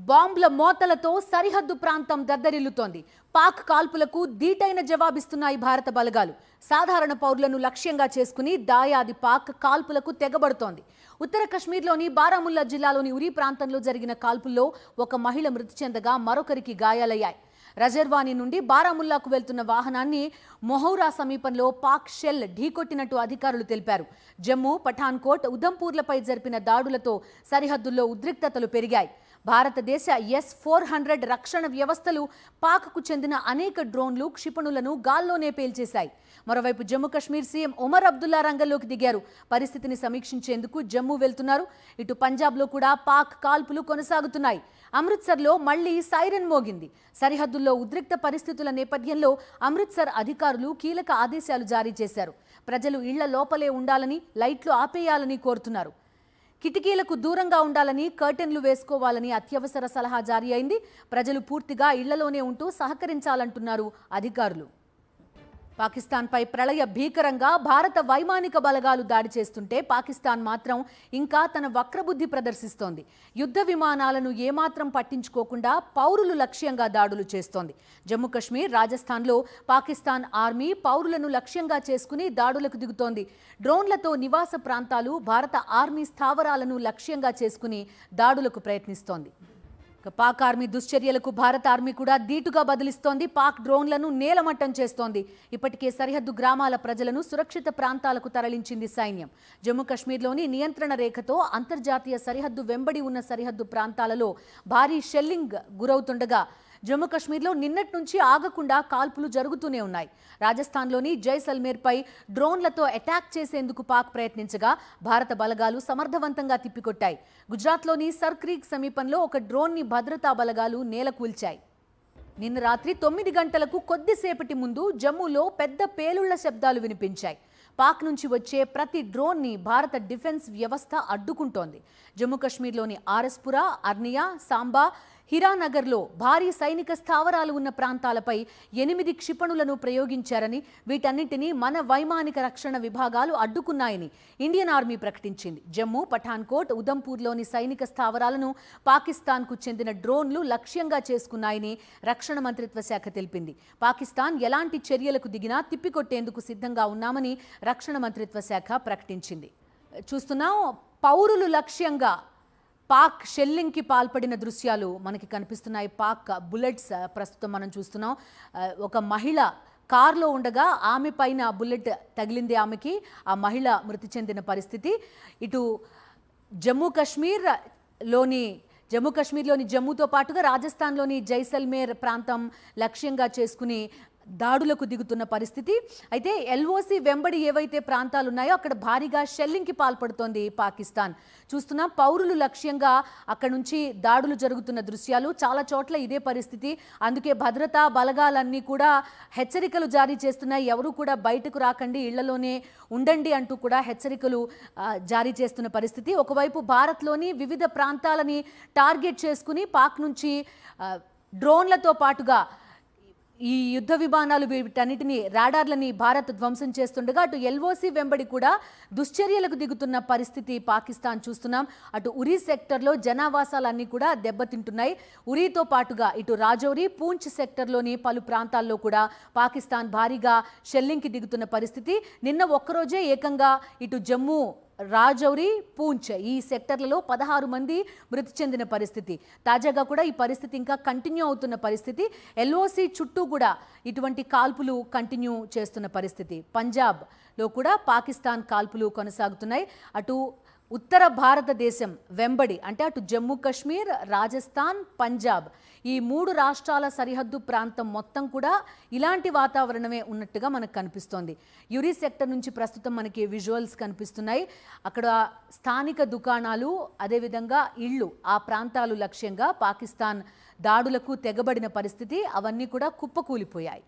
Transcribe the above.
బాంబుల మోతలతో సరిహద్దు ప్రాంతం దద్దరిల్లుతోంది. పాక్ కాల్పులకు దీటైన జవాబిస్తున్నాయి భారత బలగాలు. సాధారణ పౌరులను లక్ష్యంగా చేసుకుని దాయాది పాక్ కాల్పులకు తెగబడుతోంది. ఉత్తర కశ్మీర్లోని బారాముల్లా జిల్లాలోని ఉరి ప్రాంతంలో జరిగిన కాల్పుల్లో ఒక మహిళ మృతి చెందగా మరొకరికి గాయాలయ్యాయి. రజర్వానీ నుండి బారాముల్లాకు వెళ్తున్న వాహనాన్ని మొహౌరా సమీపంలో పాక్ షెల్ ఢీకొట్టినట్టు అధికారులు తెలిపారు. జమ్మూ, పఠాన్కోట్, ఉధంపూర్లపై జరిపిన దాడులతో సరిహద్దుల్లో ఉద్రిక్తతలు పెరిగాయి. భారతదేశ S-400 రక్షణ వ్యవస్థలు పాక్కు చెందిన అనేక డ్రోన్లు, క్షిపణులను గాల్లోనే పేల్చేశాయి. మరోవైపు జమ్మూ కశ్మీర్ సీఎం ఒమర్ అబ్దుల్లా రంగంలోకి దిగారు. పరిస్థితిని సమీక్షించేందుకు జమ్మూ వెళ్తున్నారు. ఇటు పంజాబ్లో కూడా పాక్ కాల్పులు కొనసాగుతున్నాయి. అమృత్సర్లో మళ్లీ సైరన్ మోగింది. సరిహద్దుల్లో ఉద్రిక్త పరిస్థితుల నేపథ్యంలో అమృత్సర్ అధికారులు కీలక ఆదేశాలు జారీ చేశారు. ప్రజలు ఇళ్ల లోపలే ఉండాలని, లైట్లు ఆపేయాలని కోరుతున్నారు. కిటికీలకు దూరంగా ఉండాలని, కర్టెన్లు వేసుకోవాలని అత్యవసర సలహా జారీ అయింది. ప్రజలు పూర్తిగా ఇళ్లలోనే ఉంటూ సహకరించాలంటున్నారు అధికారులు. పాకిస్తాన్పై ప్రళయ భీకరంగా భారత వైమానిక బలగాలు దాడి చేస్తుంటే పాకిస్తాన్ మాత్రం ఇంకా తన వక్రబుద్ధి ప్రదర్శిస్తోంది. యుద్ధ విమానాలను ఏమాత్రం పట్టించుకోకుండా పౌరులు లక్ష్యంగా దాడులు చేస్తోంది. జమ్మూ కశ్మీర్, రాజస్థాన్లో పాకిస్తాన్ ఆర్మీ పౌరులను లక్ష్యంగా చేసుకుని దాడులకు దిగుతోంది. డ్రోన్లతో నివాస ప్రాంతాలు, భారత ఆర్మీ స్థావరాలను లక్ష్యంగా చేసుకుని దాడులకు ప్రయత్నిస్తోంది. పాక్ ఆర్మీ దుశ్చర్యలకు భారత ఆర్మీ కూడా ధీటుగా బదిలిస్తోంది. పాక్ డ్రోన్లను నేలమట్టం చేస్తోంది. ఇప్పటికే సరిహద్దు గ్రామాల ప్రజలను సురక్షిత ప్రాంతాలకు తరలించింది సైన్యం. జమ్మూ కశ్మీర్లోని నియంత్రణ రేఖతో అంతర్జాతీయ సరిహద్దు వెంబడి ఉన్న సరిహద్దు ప్రాంతాలలో భారీ షెల్లింగ్ గురవుతుండగా జమ్మూ కశ్మీర్లో నిన్నటి నుంచి ఆగకుండా కాల్పులు జరుగుతూనే ఉన్నాయి. రాజస్థాన్లోని జైసల్మేర్పై డ్రోన్లతో అటాక్ చేసేందుకు పాక్ ప్రయత్నించగా భారత బలగాలు సమర్థవంతంగా తిప్పికొట్టాయి. గుజరాత్లోని సర్క్రీక్ సమీపంలో ఒక డ్రోన్ని భద్రతా బలగాలు నేలకూల్చాయి. నిన్న రాత్రి 9 గంటలకు కొద్దిసేపటి ముందు జమ్మూలో పెద్ద పేలుళ్ల శబ్దాలు వినిపించాయి. పాక్ నుంచి వచ్చే ప్రతి డ్రోన్ని భారత డిఫెన్స్ వ్యవస్థ అడ్డుకుంటోంది. జమ్మూ కశ్మీర్లోని ఆర్ఎస్పురా, అర్నియా, సాంబా, హిరానగర్లో భారీ సైనిక స్థావరాలు ఉన్న ప్రాంతాలపై 8 క్షిపణులను ప్రయోగించారని, వీటన్నింటినీ మన వైమానిక రక్షణ విభాగాలు అడ్డుకున్నాయని ఇండియన్ ఆర్మీ ప్రకటించింది. జమ్మూ, పఠాన్కోట్, ఉధంపూర్లోని సైనిక స్థావరాలను పాకిస్తాన్కు చెందిన డ్రోన్లు లక్ష్యంగా చేసుకున్నాయని రక్షణ మంత్రిత్వ శాఖ తెలిపింది. పాకిస్తాన్ ఎలాంటి చర్యలకు దిగినా తిప్పికొట్టేందుకు సిద్ధంగా ఉన్నామని రక్షణ మంత్రిత్వ శాఖ ప్రకటించింది. చూస్తున్నాం, పౌరులు లక్ష్యంగా పాక్ షెల్లింగ్కి పాల్పడిన దృశ్యాలు మనకి కనిపిస్తున్నాయి. పాక్ బుల్లెట్స్ ప్రస్తుతం మనం చూస్తున్నాం. ఒక మహిళ కారులో ఉండగా ఆమె పైన బుల్లెట్ తగిలింది. ఆమెకి ఆ మహిళ మృతి చెందిన పరిస్థితి. ఇటు జమ్మూ కశ్మీర్లోని జమ్మూతో పాటుగా రాజస్థాన్లోని జైసల్మేర్ ప్రాంతం లక్ష్యంగా చేసుకుని దాడులకు దిగుతున్న పరిస్థితి. అయితే LOC వెంబడి ఏవైతే ప్రాంతాలు ఉన్నాయో అక్కడ భారీగా షెల్లింగ్కి పాల్పడుతోంది పాకిస్తాన్. చూస్తున్నా, పౌరులు లక్ష్యంగా అక్కడ నుంచి దాడులు జరుగుతున్న దృశ్యాలు. చాలా చోట్ల ఇదే పరిస్థితి. అందుకే భద్రతా బలగాలన్నీ కూడా హెచ్చరికలు జారీ చేస్తున్నాయి. ఎవరు కూడా బయటకు రాకండి, ఇళ్లలోనే ఉండండి అంటూ కూడా హెచ్చరికలు జారీ చేస్తున్న పరిస్థితి. ఒకవైపు భారత్లోని వివిధ ప్రాంతాలని టార్గెట్ చేసుకుని పాక్ నుంచి డ్రోన్లతో పాటుగా ఈ యుద్ధ విమానాలు, వీటన్నిటిని, రాడార్లని భారత్ ధ్వంసం చేస్తుండగా అటు LOC వెంబడి కూడా దుశ్చర్యలకు దిగుతున్న పరిస్థితి పాకిస్తాన్ చూస్తున్నాం. అటు ఉరీ సెక్టర్లో జనావాసాలన్నీ కూడా దెబ్బతింటున్నాయి. ఉరీతో పాటుగా ఇటు రాజౌరి, పూంచ్ సెక్టర్లోని పలు ప్రాంతాల్లో కూడా పాకిస్తాన్ భారీగా షెల్లింగ్కి దిగుతున్న పరిస్థితి. నిన్న ఒక్కరోజే ఏకంగా ఇటు జమ్మూ, రాజౌరి, పూంచ్ ఈ సెక్టర్లలో 16 మంది మృతి చెందిన పరిస్థితి. తాజాగా కూడా ఈ పరిస్థితి ఇంకా కంటిన్యూ అవుతున్న పరిస్థితి. LOC చుట్టూ కూడా ఇటువంటి కాల్పులు కంటిన్యూ చేస్తున్న పరిస్థితి. పంజాబ్లో కూడా పాకిస్తాన్ కాల్పులు కొనసాగుతున్నాయి. అటు ఉత్తర భారతదేశం వెంబడి అంటే అటు జమ్మూ కశ్మీర్, రాజస్థాన్, పంజాబ్ ఈ 3 రాష్ట్రాల సరిహద్దు ప్రాంతం మొత్తం కూడా ఇలాంటి వాతావరణమే ఉన్నట్టుగా మనకు కనిపిస్తోంది. యురీ సెక్టర్ నుంచి ప్రస్తుతం మనకి విజువల్స్ కనిపిస్తున్నాయి. అక్కడ స్థానిక దుకాణాలు, అదేవిధంగా ఇళ్ళు, ఆ ప్రాంతాలు లక్ష్యంగా పాకిస్తాన్ దాడులకు తెగబడిన పరిస్థితి. అవన్నీ కూడా కుప్పకూలిపోయాయి.